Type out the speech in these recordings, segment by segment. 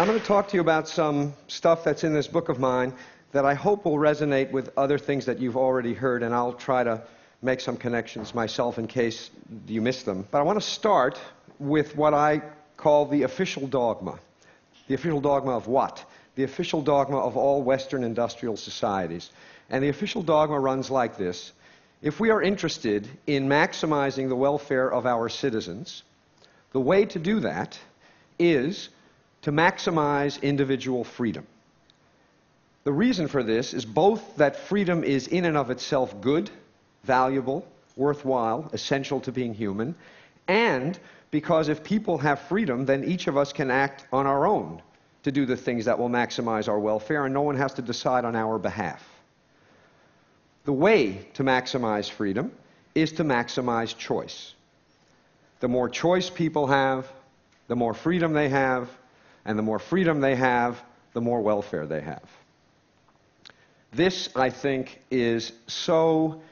I'm going to talk to you about some stuff that's in this book of mine that I hope will resonate with other things that you've already heard, and I'll try to make some connections myself in case you missed them. But I want to start with what I call the official dogma. The official dogma of what? The official dogma of all Western industrial societies. And the official dogma runs like this. If we are interested in maximizing the welfare of our citizens, the way to do that is to maximize individual freedom. The reason for this is both that freedom is in and of itself good, valuable, worthwhile, essential to being human, and because if people have freedom, then each of us can act on our own to do the things that will maximize our welfare, and no one has to decide on our behalf. The way to maximize freedom is to maximize choice. The more choice people have, the more freedom they have, and the more freedom they have, the more welfare they have. This, I think, is so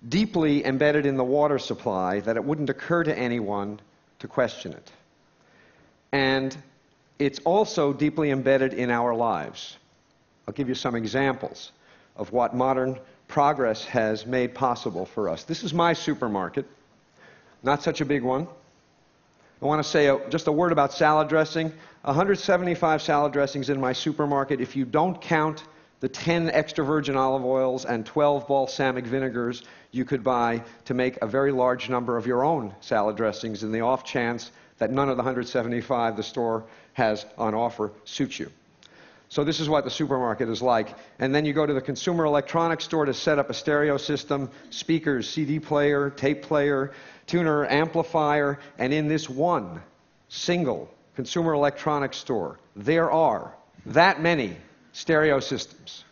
deeply embedded in the water supply that it wouldn't occur to anyone to question it. And it's also deeply embedded in our lives. I'll give you some examples of what modern progress has made possible for us. This is my supermarket, not such a big one. I want to say just a word about salad dressing. 175 salad dressings in my supermarket. If you don't count the 10 extra virgin olive oils and 12 balsamic vinegars you could buy to make a very large number of your own salad dressings in the off chance that none of the 175 the store has on offer suits you. So this is what the supermarket is like. And then you go to the consumer electronics store to set up a stereo system, speakers, CD player, tape player, tuner, amplifier, and in this one single consumer electronics store, there are that many stereo systems.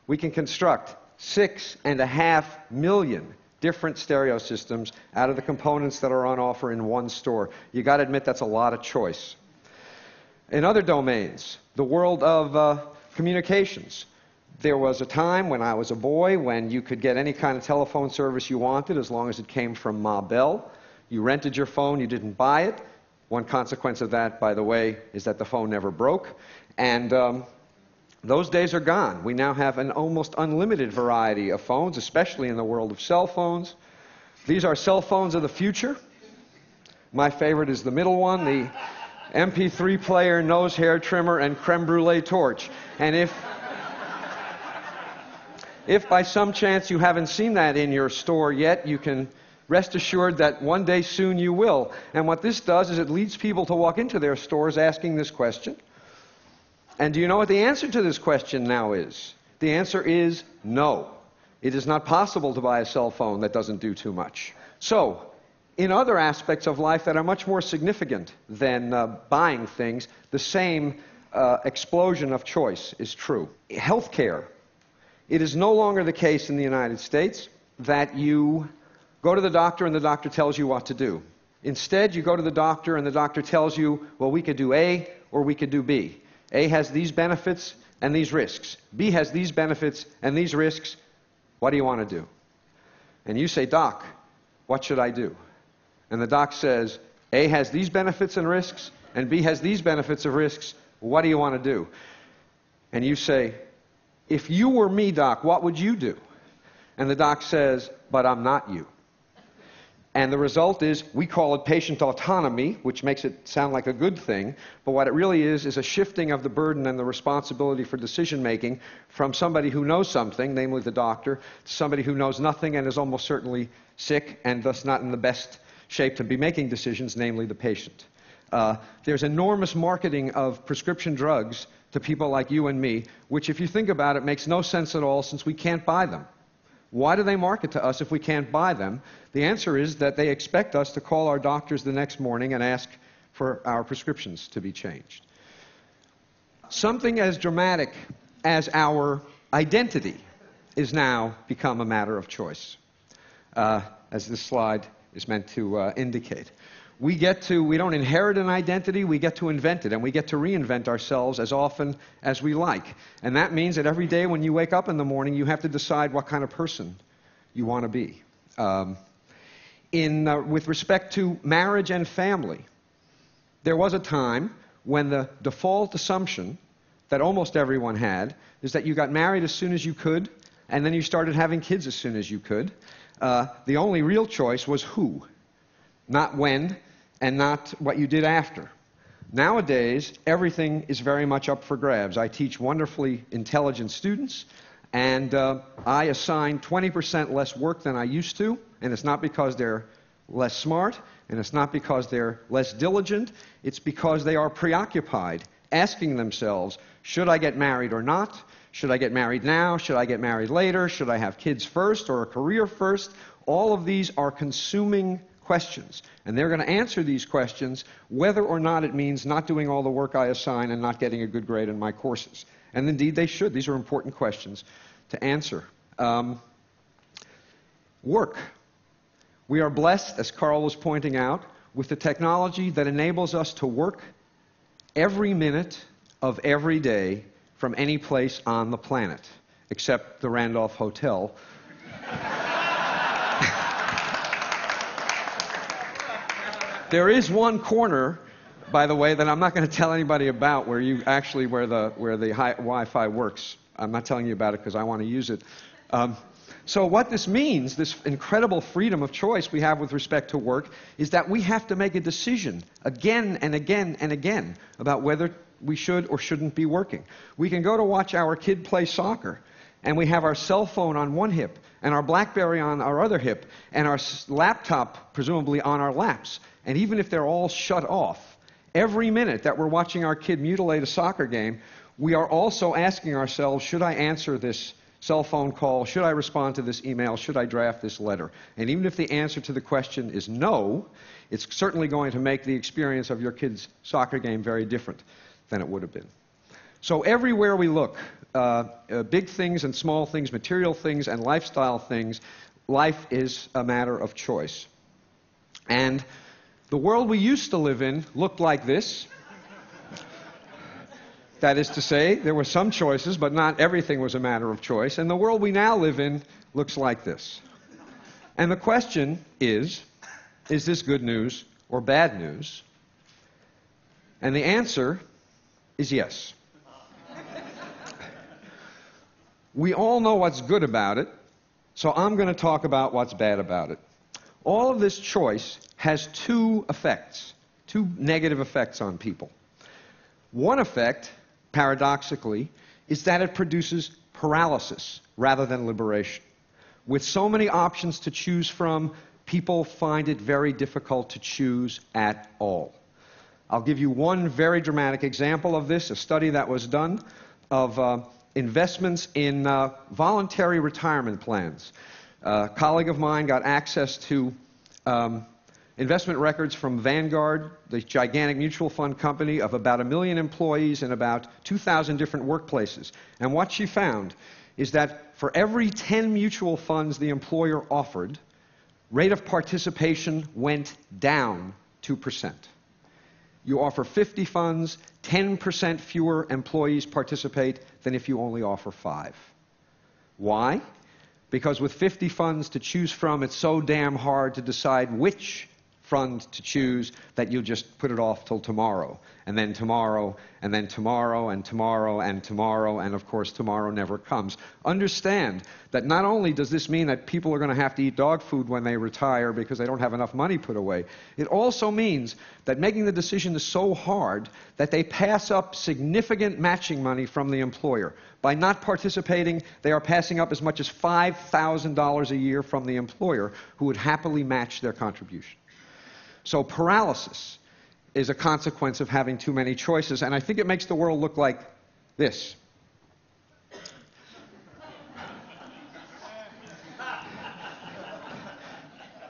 We can construct 6.5 million different stereo systems out of the components that are on offer in one store. You got to admit that's a lot of choice. In other domains, the world of communications, there was a time when I was a boy when you could get any kind of telephone service you wanted as long as it came from Ma Bell. You rented your phone, you didn't buy it. One consequence of that, by the way, is that the phone never broke. And those days are gone. We now have an almost unlimited variety of phones, especially in the world of cell phones. These are cell phones of the future. My favorite is the middle one, the MP3 player, nose hair trimmer, and creme brulee torch. And if by some chance you haven't seen that in your store yet, you can rest assured that one day soon you will. And what this does is it leads people to walk into their stores asking this question. And do you know what the answer to this question now is? The answer is no. It is not possible to buy a cell phone that doesn't do too much. So, in other aspects of life that are much more significant than buying things, the same explosion of choice is true. Healthcare. It is no longer the case in the United States that you go to the doctor and the doctor tells you what to do. Instead, you go to the doctor and the doctor tells you, well, we could do A or we could do B. A has these benefits and these risks. B has these benefits and these risks. What do you want to do? And you say, Doc, what should I do? And the doc says, A has these benefits and risks, and B has these benefits and risks. What do you want to do? And you say, if you were me, Doc, what would you do? And the doc says, but I'm not you. And the result is, we call it patient autonomy, which makes it sound like a good thing, but what it really is a shifting of the burden and the responsibility for decision-making from somebody who knows something, namely the doctor, to somebody who knows nothing and is almost certainly sick and thus not in the best shape to be making decisions, namely the patient. There's enormous marketing of prescription drugs to people like you and me, which if you think about it makes no sense at all since we can't buy them. Why do they market to us if we can't buy them? The answer is that they expect us to call our doctors the next morning and ask for our prescriptions to be changed. Something as dramatic as our identity is now become a matter of choice, as this slide is meant to indicate. We don't inherit an identity, we get to invent it, and we get to reinvent ourselves as often as we like. And that means that every day when you wake up in the morning, you have to decide what kind of person you want to be. With respect to marriage and family, there was a time when the default assumption that almost everyone had is that you got married as soon as you could, and then you started having kids as soon as you could. The only real choice was who, not when, and not what you did after. Nowadays, everything is very much up for grabs. I teach wonderfully intelligent students, and I assign 20% less work than I used to, and it's not because they're less smart, and it's not because they're less diligent. It's because they are preoccupied, asking themselves, should I get married or not? Should I get married now? Should I get married later? Should I have kids first or a career first? All of these are consuming questions, and they're going to answer these questions whether or not it means not doing all the work I assign and not getting a good grade in my courses. And indeed they should. These are important questions to answer. Work. We are blessed, as Carl was pointing out, with the technology that enables us to work every minute of every day from any place on the planet, except the Randolph Hotel. There is one corner, by the way, that I'm not going to tell anybody about where the Wi-Fi works. I'm not telling you about it because I want to use it. So what this means, this incredible freedom of choice we have with respect to work, is that we have to make a decision again and again and again about whether we should or shouldn't be working. We can go to watch our kid play soccer, and we have our cell phone on one hip, and our BlackBerry on our other hip, and our laptop presumably on our laps. And even if they're all shut off, every minute that we're watching our kid mutilate a soccer game, we are also asking ourselves, should I answer this cell phone call? Should I respond to this email? Should I draft this letter? And even if the answer to the question is no, it's certainly going to make the experience of your kid's soccer game very different than it would have been. So everywhere we look, big things and small things, material things and lifestyle things, life is a matter of choice. And the world we used to live in looked like this. That is to say, there were some choices, but not everything was a matter of choice. And the world we now live in looks like this. And the question is this good news or bad news? And the answer is yes. We all know what's good about it, so I'm going to talk about what's bad about it. All of this choice has two effects, two negative effects on people. One effect, paradoxically, is that it produces paralysis rather than liberation. With so many options to choose from, people find it very difficult to choose at all. I'll give you one very dramatic example of this, a study that was done of investments in voluntary retirement plans. A colleague of mine got access to investment records from Vanguard, the gigantic mutual fund company of about 1 million employees in about 2,000 different workplaces. And what she found is that for every 10 mutual funds the employer offered, rate of participation went down 2%. You offer 50 funds, 10% fewer employees participate than if you only offer 5. Why? Because with 50 funds to choose from, it's so damn hard to decide which fund to choose that you'll just put it off till tomorrow, and then tomorrow, and then tomorrow, and tomorrow, and tomorrow, and of course tomorrow never comes. Understand that not only does this mean that people are going to have to eat dog food when they retire because they don't have enough money put away, it also means that making the decision is so hard that they pass up significant matching money from the employer. By not participating, they are passing up as much as $5,000 a year from the employer, who would happily match their contribution. So paralysis is a consequence of having too many choices, and I think it makes the world look like this.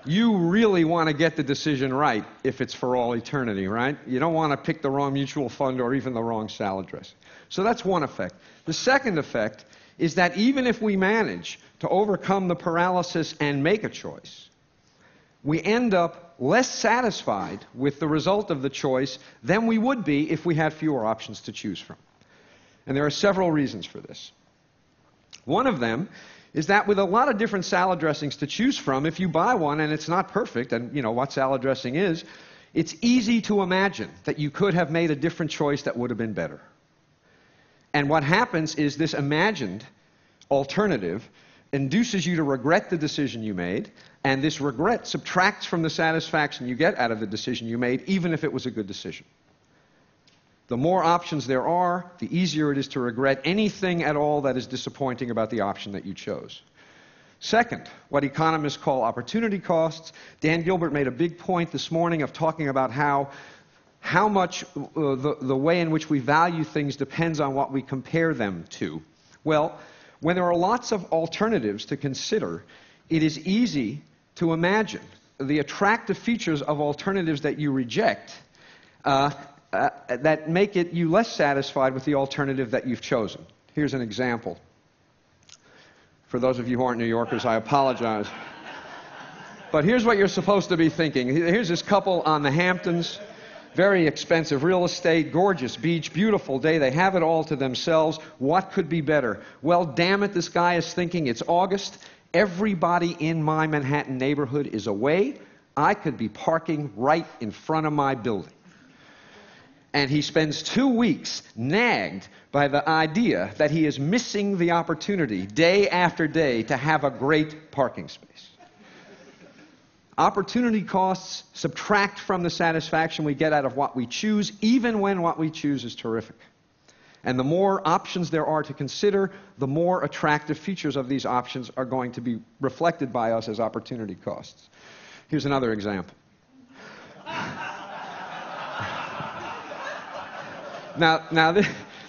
You really want to get the decision right if it's for all eternity, right? You don't want to pick the wrong mutual fund or even the wrong salad dressing. So that's one effect. The second effect is that even if we manage to overcome the paralysis and make a choice, we end up less satisfied with the result of the choice than we would be if we had fewer options to choose from. And there are several reasons for this. One of them is that with a lot of different salad dressings to choose from, if you buy one and it's not perfect, and you know what salad dressing is, it's easy to imagine that you could have made a different choice that would have been better. And what happens is this imagined alternative induces you to regret the decision you made, and this regret subtracts from the satisfaction you get out of the decision you made, even if it was a good decision. The more options there are, the easier it is to regret anything at all that is disappointing about the option that you chose. Second, what economists call opportunity costs. Dan Gilbert made a big point this morning of talking about how much the way in which we value things depends on what we compare them to. Well, when there are lots of alternatives to consider, it is easy to imagine the attractive features of alternatives that you reject that make you less satisfied with the alternative that you've chosen. Here's an example. For those of you who aren't New Yorkers, I apologize. But here's what you're supposed to be thinking. Here's this couple on the Hamptons. Very expensive real estate, gorgeous beach, beautiful day. They have it all to themselves. What could be better? Well, damn it, this guy is thinking, it's August. Everybody in my Manhattan neighborhood is away. I could be parking right in front of my building. And he spends 2 weeks nagged by the idea that he is missing the opportunity day after day to have a great parking space. Opportunity costs subtract from the satisfaction we get out of what we choose, even when what we choose is terrific. And the more options there are to consider, the more attractive features of these options are going to be reflected by us as opportunity costs. Here's another example. Now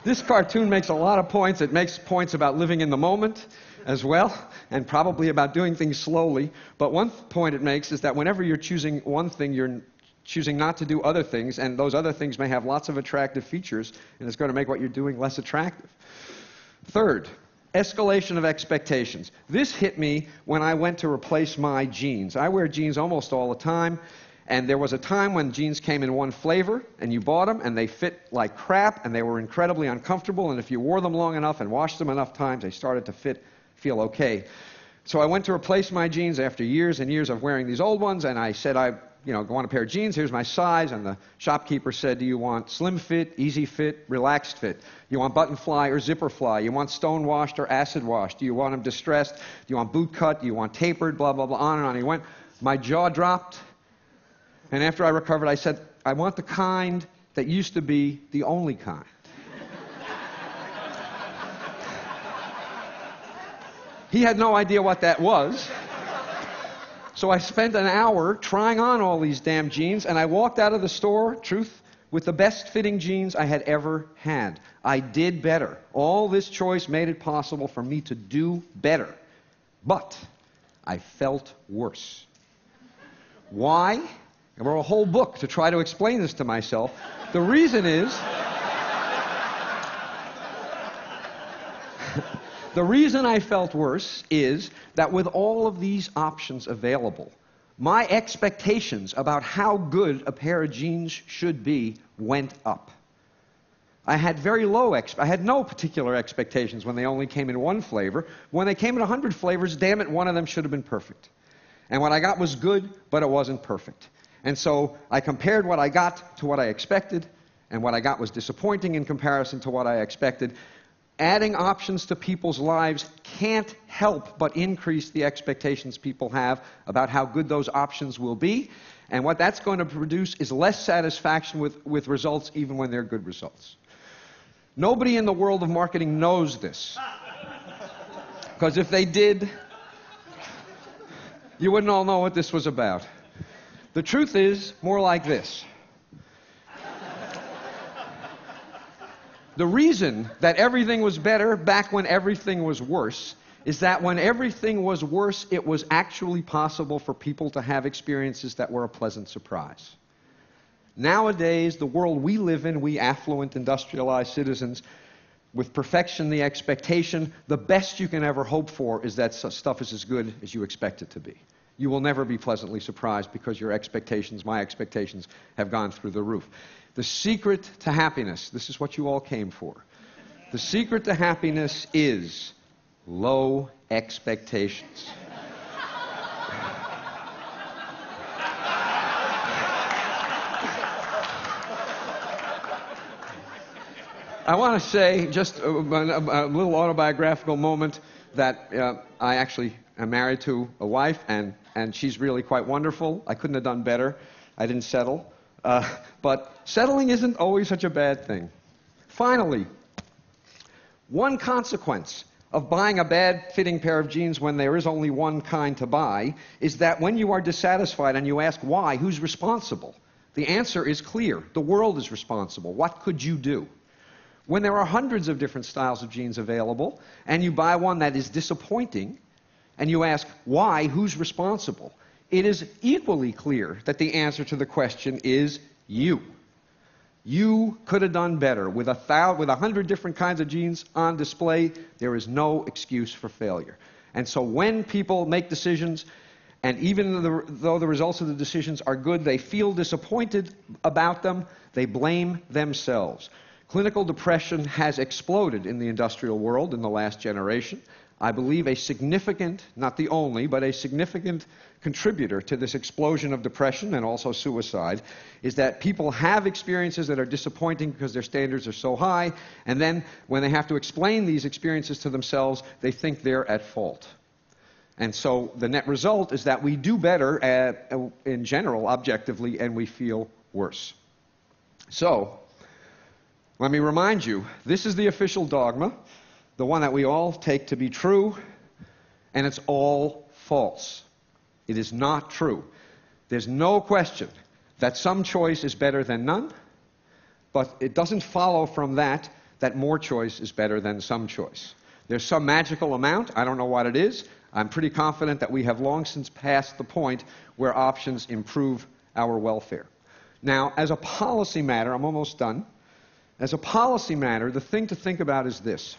this cartoon makes a lot of points. It makes points about living in the moment as well, and probably about doing things slowly. But one point it makes is that whenever you're choosing one thing, you're choosing not to do other things, and those other things may have lots of attractive features, and it's going to make what you're doing less attractive. Third, escalation of expectations. This hit me when I went to replace my jeans. I wear jeans almost all the time. And there was a time when jeans came in one flavor, and you bought them, and they fit like crap, and they were incredibly uncomfortable, and if you wore them long enough and washed them enough times, they started to feel okay. So I went to replace my jeans after years and years of wearing these old ones, and I said, I want a pair of jeans, here's my size, and the shopkeeper said, do you want slim fit, easy fit, relaxed fit? You want button fly or zipper fly? You want stone washed or acid washed? Do you want them distressed? Do you want boot cut? Do you want tapered? Blah, blah, blah, on and on. He went. My jaw dropped. And after I recovered, I said, I want the kind that used to be the only kind. He had no idea what that was. So I spent an hour trying on all these damn jeans, and I walked out of the store, truth, with the best fitting jeans I had ever had. I did better. All this choice made it possible for me to do better. But I felt worse. Why? I wrote a whole book to try to explain this to myself. The reason is, the reason I felt worse is that with all of these options available, my expectations about how good a pair of jeans should be went up. I had I had no particular expectations when they only came in one flavor. When they came in 100 flavors, damn it, one of them should have been perfect. And what I got was good, but it wasn't perfect. And so I compared what I got to what I expected, and what I got was disappointing in comparison to what I expected. Adding options to people's lives can't help but increase the expectations people have about how good those options will be. And what that's going to produce is less satisfaction with results, even when they're good results. Nobody in the world of marketing knows this. Because if they did, you wouldn't all know what this was about. The truth is more like this. The reason that everything was better back when everything was worse is that when everything was worse, it was actually possible for people to have experiences that were a pleasant surprise. Nowadays, the world we live in, we affluent, industrialized citizens, with perfection the expectation, the best you can ever hope for is that stuff is as good as you expect it to be. You will never be pleasantly surprised because your expectations, my expectations, have gone through the roof. The secret to happiness, this is what you all came for. The secret to happiness is low expectations. I want to say, just a little autobiographical moment, that I actually am married to a wife, and she's really quite wonderful. I couldn't have done better. I didn't settle. But settling isn't always such a bad thing. Finally, one consequence of buying a bad-fitting pair of jeans when there is only one kind to buy is that when you are dissatisfied and you ask why, who's responsible? The answer is clear. The world is responsible. What could you do? When there are hundreds of different styles of jeans available, and you buy one that is disappointing, and you ask why, who's responsible, it is equally clear that the answer to the question is you. You could have done better. With 100 different kinds of jeans on display, there is no excuse for failure. And so when people make decisions, and even though the results of the decisions are good, they feel disappointed about them, they blame themselves. Clinical depression has exploded in the industrial world in the last generation. I believe a significant, not the only, but a significant contributor to this explosion of depression and also suicide is that people have experiences that are disappointing because their standards are so high, and then when they have to explain these experiences to themselves, they think they're at fault. And so the net result is that we do better in general, objectively, and we feel worse. So, let me remind you, this is the official dogma, the one that we all take to be true, and it's all false. It is not true. There's no question that some choice is better than none, but it doesn't follow from that more choice is better than some choice. There's some magical amount. I don't know what it is. I'm pretty confident that we have long since passed the point where options improve our welfare. Now, as a policy matter, I'm almost done. As a policy matter, the thing to think about is this.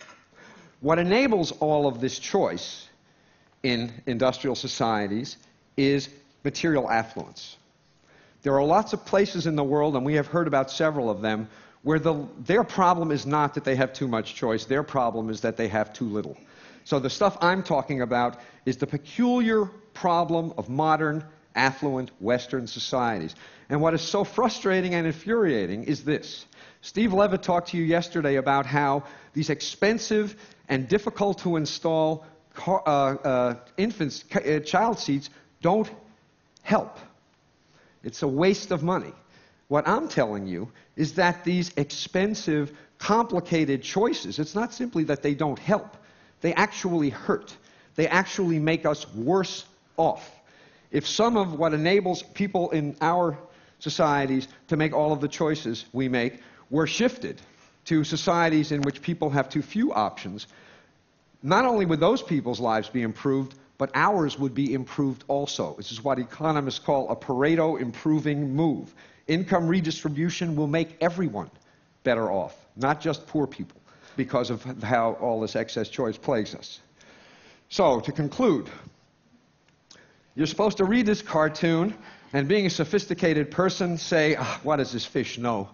What enables all of this choice in industrial societies is material affluence. There are lots of places in the world, and we have heard about several of them, where their problem is not that they have too much choice. Their problem is that they have too little. So the stuff I'm talking about is the peculiar problem of modern, affluent Western societies. And what is so frustrating and infuriating is this. Steve Levitt talked to you yesterday about how these expensive and difficult to install child seats don't help. It's a waste of money. What I'm telling you is that these expensive, complicated choices, it's not simply that they don't help. They actually hurt. They actually make us worse off. If some of what enables people in our societies to make all of the choices we make were shifted to societies in which people have too few options, not only would those people's lives be improved, but ours would be improved also. This is what economists call a Pareto improving move. Income redistribution will make everyone better off, not just poor people, because of how all this excess choice plagues us. So, to conclude, you're supposed to read this cartoon and, being a sophisticated person, say, what does this fish know?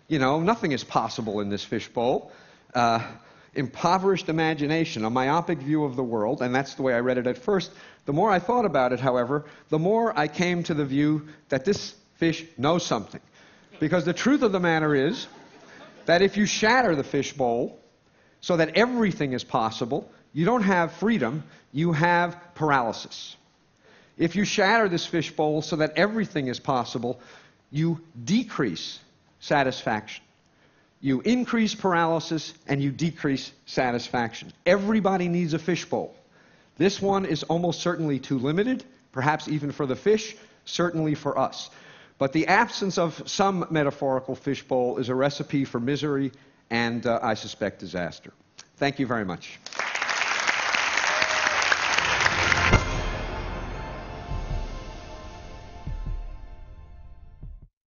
You know, nothing is possible in this fishbowl. Impoverished imagination, a myopic view of the world, and that's the way I read it at first. The more I thought about it, however, the more I came to the view that this fish knows something. Because the truth of the matter is that if you shatter the fishbowl so that everything is possible, you don't have freedom, you have paralysis. If you shatter this fishbowl so that everything is possible, you decrease satisfaction. You increase paralysis and you decrease satisfaction. Everybody needs a fishbowl. This one is almost certainly too limited, perhaps even for the fish, certainly for us. But the absence of some metaphorical fishbowl is a recipe for misery and, I suspect, disaster. Thank you very much.